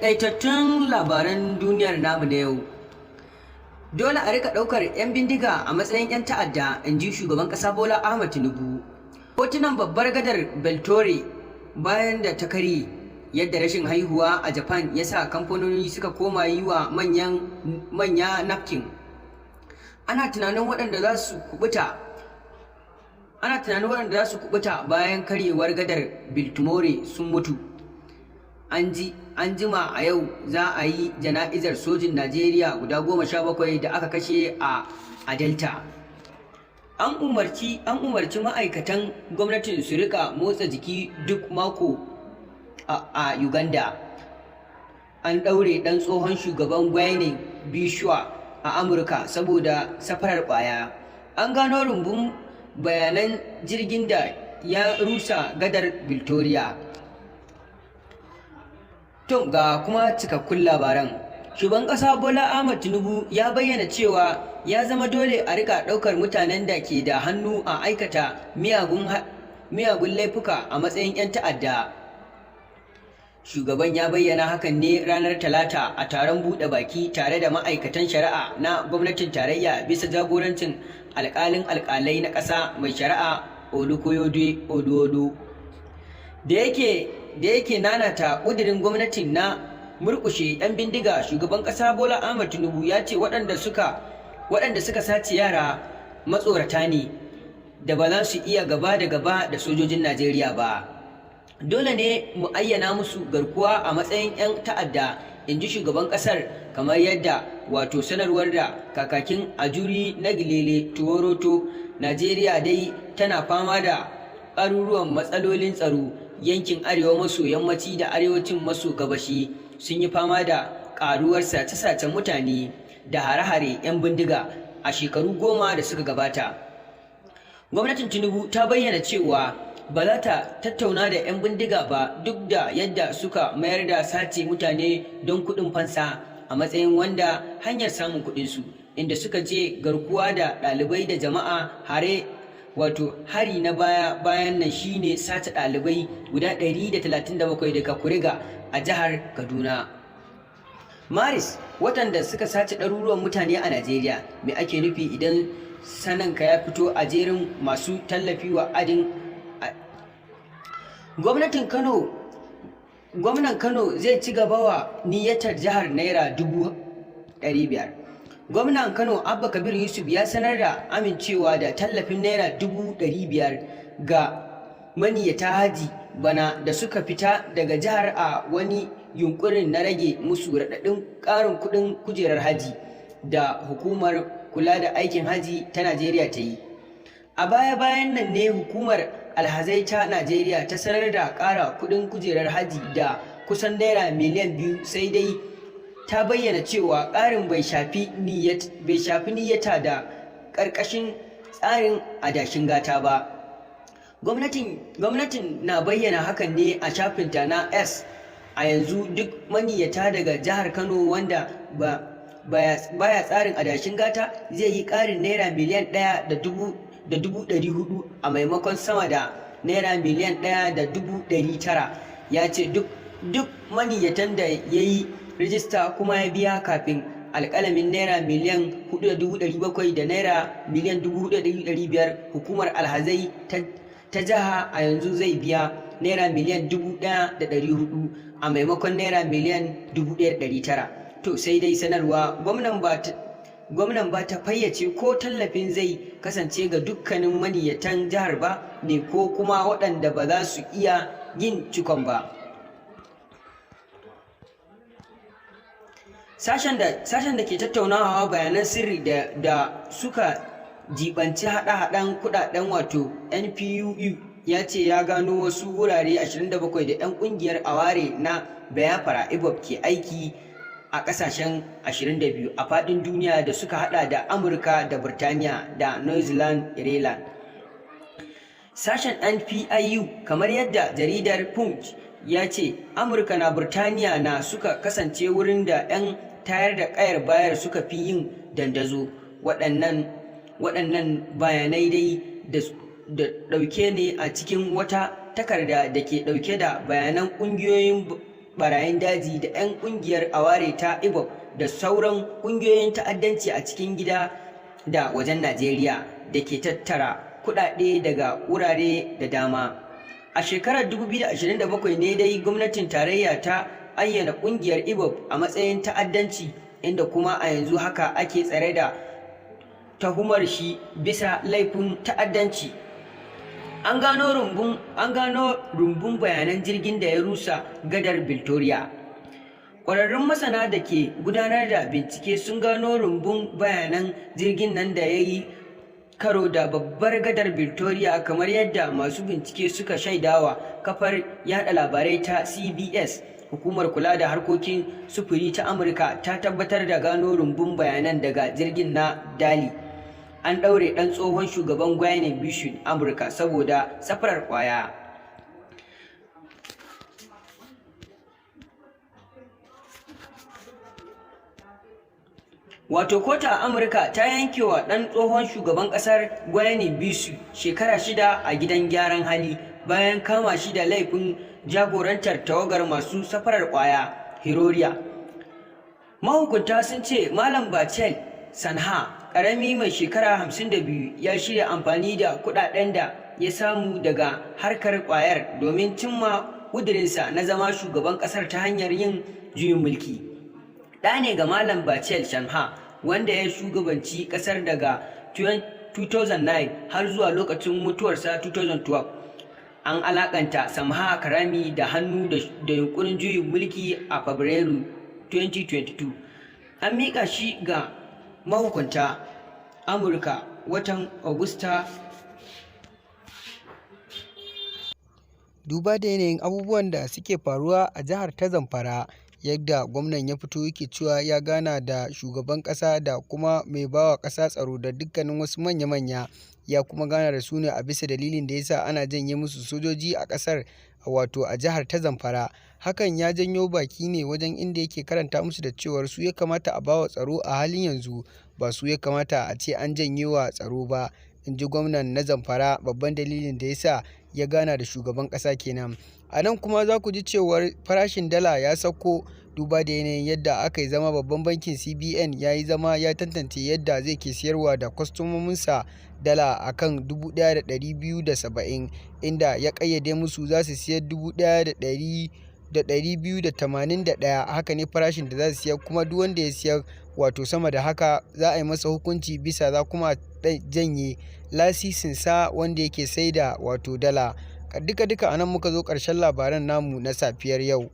Takaitattun labaran duniyar namu na yau. Dole a rika ɗaukar 'yan bindiga a matsayin 'yan ta'adda, in ji shugaban ƙasa Bola Ahmed Tinubu. Hotunan babbar gadar Beltore bayan da ta karye, yadda rashin haihuwa a Japan ya sa kamfanoni suka koma yi wa manya napkin. Ana tunanin waɗanda za su kubuta bayan karyewar gadar Biltmore sun mutu. An jima a yau za a yi jana'izar sojin Najeriya guda 17 da aka kashe a Delta. An umarci ma'aikatan gwamnatin su rika motsa jiki duk mako a Uganda. An ɗaure ɗan tsohon shugaban Guinea Bishwa a Amurka saboda safarar ƙwaya. An gano rumbun bayanan jirgin da ya rusa gadar Victoria. To ga kuma cikakkun labaran. Shugaban ƙasa Bola Ahmed Tinubu ya bayyana cewa ya zama dole a rika ɗaukar mutanen da ke da hannu a aikata miyagun laifuka a matsayin 'yan ta'adda. Shugaban ya bayyana hakan ne ranar Talata a taron buɗe baki tare da ma'aikatan shari'a na gwamnatin tarayya bisa jagorancin alƙalin alƙalai na ƙasa mai shari'a Olukoyede Oduodo. Da yake nanata ƙudurin gwamnatin na murƙushe 'yan bindiga, shugaban ƙasa Bola Ahmed Tinubu ya ce waɗanda suka sace yara matsorata ne da ba za su iya gaba da gaba da sojojin Najeriya ba. Dole ne mu ayyana musu garkuwa a matsayin 'yan ta'adda, in ji shugaban ƙasar, kamar yadda sanarwar da kakakin Ajuri Nagilele Tuworoto. Najeriya dai tana fama da ƙaruruwan matsalolin tsaro. Yankin arewa maso yammaci da arewacin maso gabashi sun yi fama da ƙaruwar sace-sacen mutane da hare-hare 'yan bindiga a shekaru 10 da suka gabata. Gwamnatin Tinubu ta bayyana cewa ba za ta tattauna da 'yan bindiga ba, duk da yadda suka mayar da sace mutane don kuɗin fansa a matsayin wanda hanyar samun kuɗinsu, inda suka je garkuwa da ɗalibai da jama'a. Hari na bayan nan shine sace ɗalibai guda 137 daga Kuriga a jihar Kaduna. Maris, watan da suka sace ɗaruruwan mutane a Najeriya. Me ake nufi idan sananka ya fito a jerin masu tallafi wa adin? Gwamnan Kano zai ci gaba wa niyyatar jihar Naira 500,000. Gwamnan Kano Abba Kabir Yusuf ya sanar da amincewa da tallafin Naira 500,000 ga maniyyata haji bana da suka fita daga jihar a wani yunkurin na rage musu raɗaɗin ƙarin kuɗin kujerar haji da hukumar kula da aikin haji ta Najeriya ta yi. A baya-bayan nan ne hukumar alhazai ta Najeriya ta sanar da ƙara kuɗin kujerar haji da kusan Naira miliyan 2, sai dai ta bayyana cewa ƙarin bai shafi niyyata da ƙarƙashin tsarin adashin gata ba. Gwamnatin na bayyana hakan ne a shafinta na X. A yanzu duk maniyyata daga jihar Kano wanda baya tsarin adashin gata zai yi ƙarin Naira miliyan 1.400 a maimakon sama da Naira miliyan 1.900. Ya ce duk maniyyatan da ya yi rijista kuma ya biya kafin alƙalamin Naira miliyan 4.700 da Naira miliyan 4.500, hukumar alhazai ta jiha a yanzu zai biya Naira miliyan 1.400 a maimakon Naira miliyan 1.900. To sai dai sanarwa gwamnan ba ta fayyace ko tallafin zai kasance ga dukkanin maniyyatan jihar ba ne ko kuma waɗanda ba za su iya yin cikon ba. Sashen da ke tattaunawa bayanan sirri da suka jibanci haɗe-haɗen kuɗaɗen NPUU ya ce ya gano wasu wurare 27 da 'yan ƙungiyar Aware na Biafra IPOB ke aiki a ƙasashen 22 a faɗin duniya da suka haɗa da Amurka da Birtaniya da New Zealand, Ireland. Sashen NPIU, kamar yadda jaridar Punch ya ce, Amurka na Birtaniya na suka kasance wurin da 'yan tayar da ƙayar bayar suka fi yin dandazo. Waɗannan bayanai dai da ɗauke ne a cikin wata takarda da ke ɗauke da bayanan ƙungiyoyin barayin daji da 'yan ƙungiyar aware ta IPOB da sauran ƙungiyoyin ta'addanci a cikin gida da wajen Najeriya da ke tattara kuɗaɗe daga wurare da dama. A shekarar 2027 ne dai gwamnatin tarayya ta ayyana ƙungiyar IPOB a matsayin ta'addanci, inda kuma a yanzu haka ake tsare da tuhumar shi bisa laifin ta'addanci. An gano rumbun bayanan jirgin da ya rusa gadar Victoria. Ƙwararrun masana da ke gudanar da bincike sun gano rumbun bayanan jirgin nan da ya yi karo da babbar gadar Victoria, kamar yadda masu bincike suka shaidawa kafar yada labarai ta CBS. Hukumar kula da harkokin sufuri ta Amurka ta tabbatar da gano rumbun bayanan daga jirgin na Dali. An ɗaure ɗan tsohon shugaban Guinea Bissau Amurka saboda safarar ƙwaya. Wato kota a Amurka ta yanke wa ɗan tsohon shugaban ƙasar Guinea Bissau shekara 6 a gidan gyaran hali bayan kama shi da laifin jagorantar tawagar masu safarar ƙwaya Hiroriya. Mahukunta sun ce Malam Bachel Sanha, ƙarami mai shekara 52, ya shirya amfani da kuɗaɗen da ya samu daga harkar ƙwayar domin cimma ƙudurinsa na zama shugaban ƙasar ta hanyar yin juyin mulki. Ɗa ne ga Malam Bachel Sanha, wanda ya shugabanci ƙasar daga 2009 har zuwa lokacin mutuwarsa 2012. An alakanta Samha Karami da hannu da yunkurin juyin mulki a Fabrairu 2022. An miƙa shi ga mahukunta Amurka watan Agusta. Duba da yanayin abubuwan da suke faruwa a jihar ta Zamfara, yadda gwamnan ya fito yake cewa ya gana da shugaban ƙasa da kuma mai bawa ƙasa tsaro da dukkanin wasu manya-manya, ya kuma gana da su ne a bisa dalilin da yasa ana janye musu sojoji a ƙasar, wato a jihar ta Zamfara. Hakan ya janyo baki ne wajen inda yake karanta musu da cewar su ya kamata a bawa tsaro a halin yanzu, ba su ya kamata a ce an janye wa tsaro ba, in ji gwamnan na Zamfara. Babban dalilin da yasa ya gana da shugaban ƙasa kenan. A nan kuma za ku ji cewar farashin dala ya sauko duba da yanayin yadda aka yi zama. Babban bankin CBN ya yi zama ya tantance yadda zai ke siyarwa da kwastomominsa dala a kan 1,270, inda ya ƙayyade musu za su siyar 1,281. Haka ne farashin da za su siyar, kuma duk wanda ya siyar wato sama da haka za a yi masa hukunci, bisa za kuma janye lasisinsa wanda yake saida wato dala. Duka a nan muka zo ƙarshen labaran namu na safiyar yau.